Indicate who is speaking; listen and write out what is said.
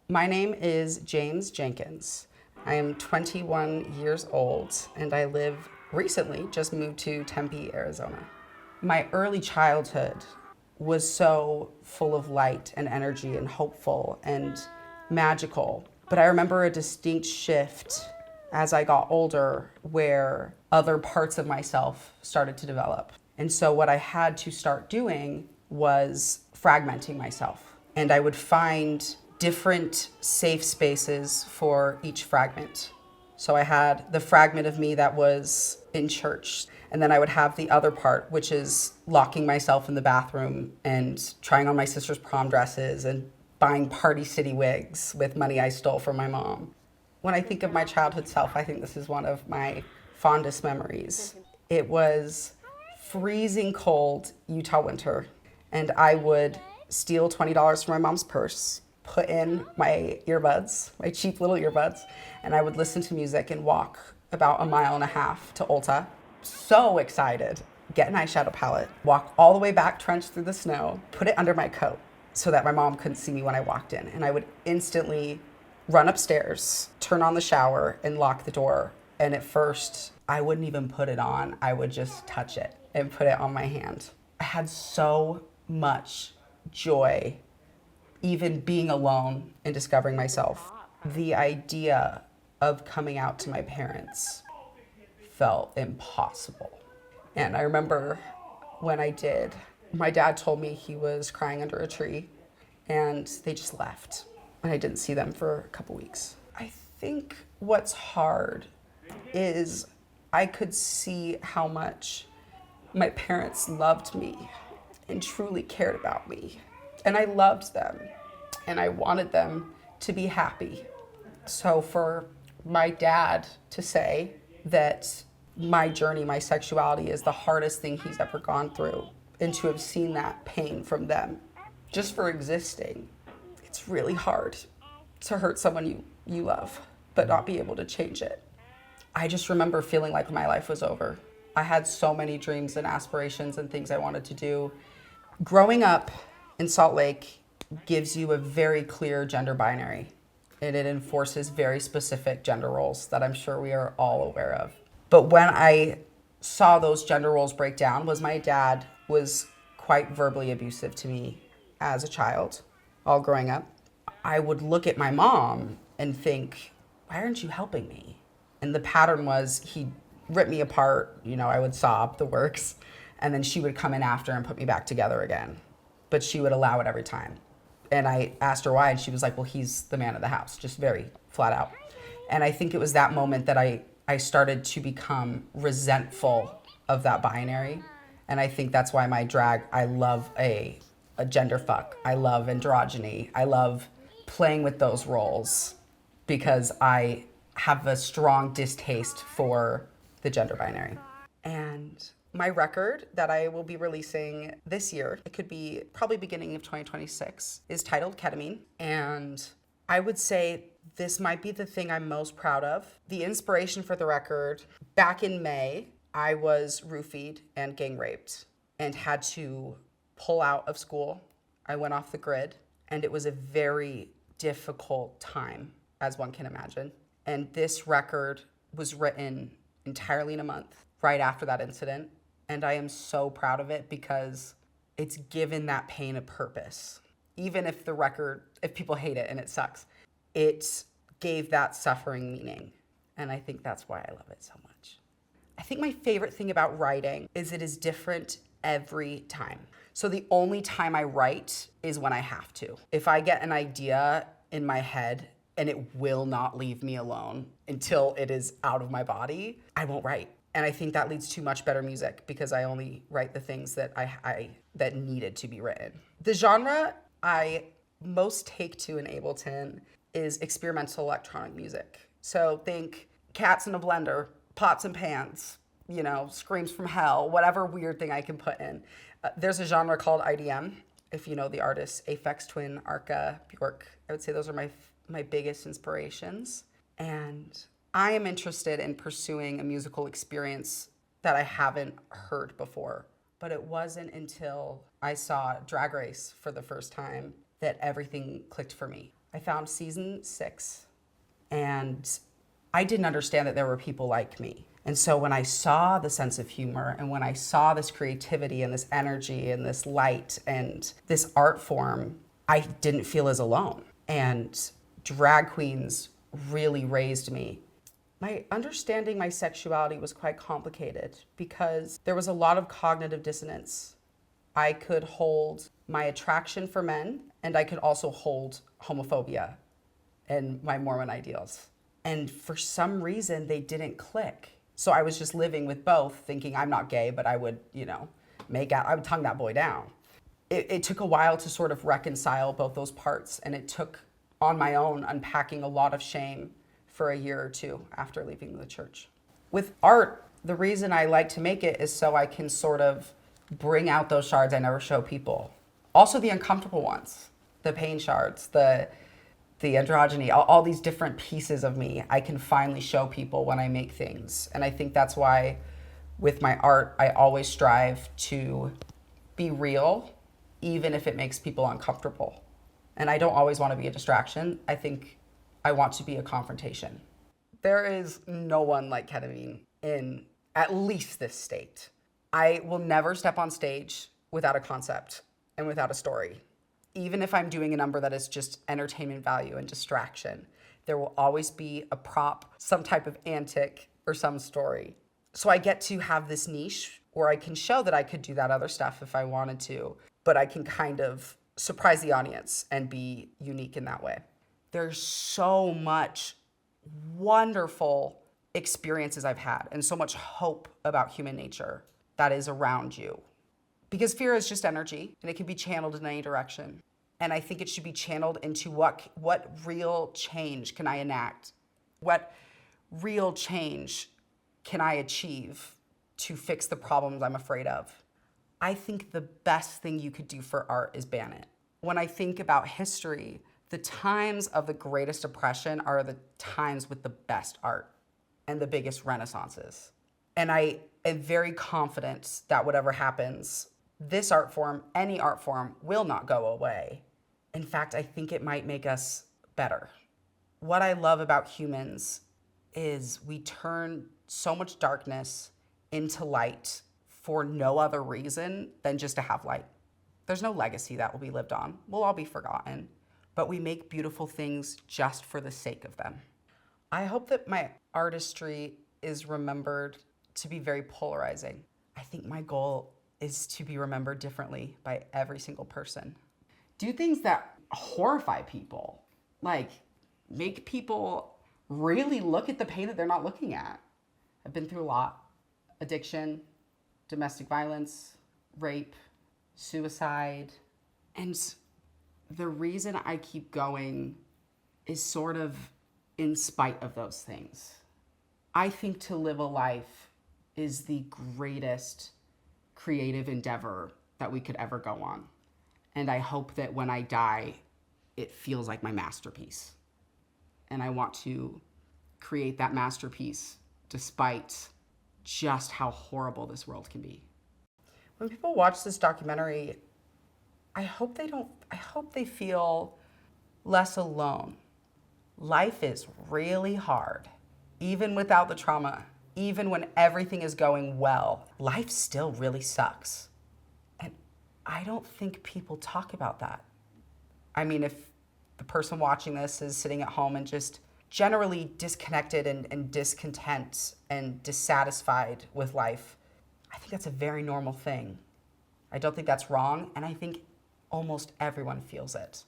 Speaker 1: My name is James Jenkins. I am 21 years old and I live recently, just moved to Tempe, Arizona. My early childhood was so full of light and energy and hopeful and magical. But I remember a distinct shift as I got older where other parts of myself started to develop. And so what I had to start doing was fragmenting myself. And I would find different safe spaces for each fragment. So I had the fragment of me that was in church. And then I would have the other part, which is locking myself in the bathroom and trying on my sister's prom dresses and buying Party City wigs with money I stole from my mom. When I think of my childhood self, I think this is one of my fondest memories. It was freezing cold Utah winter, and I would steal $20 from my mom's purse, put in my earbuds, my cheap little earbuds, and I would listen to music and walk about 1.5 miles to Ulta. So excited. Get an eyeshadow palette, walk all the way back, trench through the snow, put it under my coat so that my mom couldn't see me when I walked in. And I would instantly run upstairs, turn on the shower, and lock the door. And at first, I wouldn't even put it on. I would just touch it and put it on my hand. I had so much joy even being alone and discovering myself. The idea of coming out to my parents felt impossible. And I remember when I did, my dad told me he was crying under a tree and they just left. And I didn't see them for a couple weeks. I think what's hard is I could see how much my parents loved me and truly cared about me. And I loved them and I wanted them to be happy. So for my dad to say that my journey, my sexuality is the hardest thing he's ever gone through, and to have seen that pain from them just for existing, it's really hard to hurt someone you love, but not be able to change it. I just remember feeling like my life was over. I had so many dreams and aspirations and things I wanted to do. Growing up in Salt Lake gives you a very clear gender binary, and it enforces very specific gender roles that I'm sure we are all aware of. But when I saw those gender roles break down was my dad was quite verbally abusive to me as a child, all growing up. I would look at my mom and think, why aren't you helping me? And the pattern was he'd rip me apart, I would sob the works, and then she would come in after and put me back together again. But she would allow it every time. And I asked her why, and she was like, well, he's the man of the house, just very flat out. And I think it was that moment that I started to become resentful of that binary. And I think that's why my drag, I love a gender fuck. I love androgyny. I love playing with those roles because I have a strong distaste for the gender binary. And my record that I will be releasing this year, it could be probably beginning of 2026, is titled Ketamiine. And I would say this might be the thing I'm most proud of. The inspiration for the record, back in May, I was roofied and gang raped and had to pull out of school. I went off the grid, and it was a very difficult time, as one can imagine. And this record was written entirely in a month, right after that incident. And I am so proud of it because it's given that pain a purpose. Even if if people hate it and it sucks, it gave that suffering meaning. And I think that's why I love it so much. I think my favorite thing about writing is it is different every time. So the only time I write is when I have to. If I get an idea in my head and it will not leave me alone until it is out of my body, I won't write. And I think that leads to much better music because I only write the things that that needed to be written. The genre I most take to in Ableton is experimental electronic music. So think cats in a blender, pots and pans, screams from hell, whatever weird thing I can put in. There's a genre called IDM. If you know the artists, Aphex Twin, Arca, Bjork, I would say those are my biggest inspirations. And I am interested in pursuing a musical experience that I haven't heard before. But it wasn't until I saw Drag Race for the first time that everything clicked for me. I found season 6, and I didn't understand that there were people like me. And so when I saw the sense of humor and when I saw this creativity and this energy and this light and this art form, I didn't feel as alone. And drag queens really raised me. My understanding my sexuality was quite complicated because there was a lot of cognitive dissonance. I could hold my attraction for men, and I could also hold homophobia and my Mormon ideals. And for some reason, they didn't click. So I was just living with both, thinking I'm not gay, but I would, I would tongue that boy down. It took a while to sort of reconcile both those parts, and it took, on my own, unpacking a lot of shame for a year or two after leaving the church. With art, the reason I like to make it is so I can sort of bring out those shards I never show people. Also the uncomfortable ones, the pain shards, the androgyny, all these different pieces of me I can finally show people when I make things. And I think that's why with my art, I always strive to be real, even if it makes people uncomfortable. And I don't always want to be a distraction. I think I want to be a confrontation. There is no one like Ketamiine in at least this state. I will never step on stage without a concept and without a story. Even if I'm doing a number that is just entertainment value and distraction, there will always be a prop, some type of antic, or some story. So I get to have this niche where I can show that I could do that other stuff if I wanted to, but I can kind of surprise the audience and be unique in that way. There's so much wonderful experiences I've had and so much hope about human nature that is around you. Because fear is just energy, and it can be channeled in any direction. And I think it should be channeled into what real change can I enact? What real change can I achieve to fix the problems I'm afraid of? I think the best thing you could do for art is ban it. When I think about history, the times of the greatest oppression are the times with the best art and the biggest renaissances. And I am very confident that whatever happens, this art form, any art form, will not go away. In fact, I think it might make us better. What I love about humans is we turn so much darkness into light for no other reason than just to have light. There's no legacy that will be lived on. We'll all be forgotten, but we make beautiful things just for the sake of them. I hope that my artistry is remembered to be very polarizing. I think my goal is to be remembered differently by every single person. Do things that horrify people, like make people really look at the pain that they're not looking at. I've been through a lot. Addiction, domestic violence, rape, suicide. And the reason I keep going is sort of in spite of those things. I think to live a life is the greatest creative endeavor that we could ever go on. And I hope that when I die, it feels like my masterpiece. And I want to create that masterpiece despite just how horrible this world can be. When people watch this documentary, I hope they feel less alone. Life is really hard. Even without the trauma, even when everything is going well, life still really sucks. And I don't think people talk about that. I mean, if the person watching this is sitting at home and just generally disconnected and discontent and dissatisfied with life, I think that's a very normal thing. I don't think that's wrong, and I think almost everyone feels it.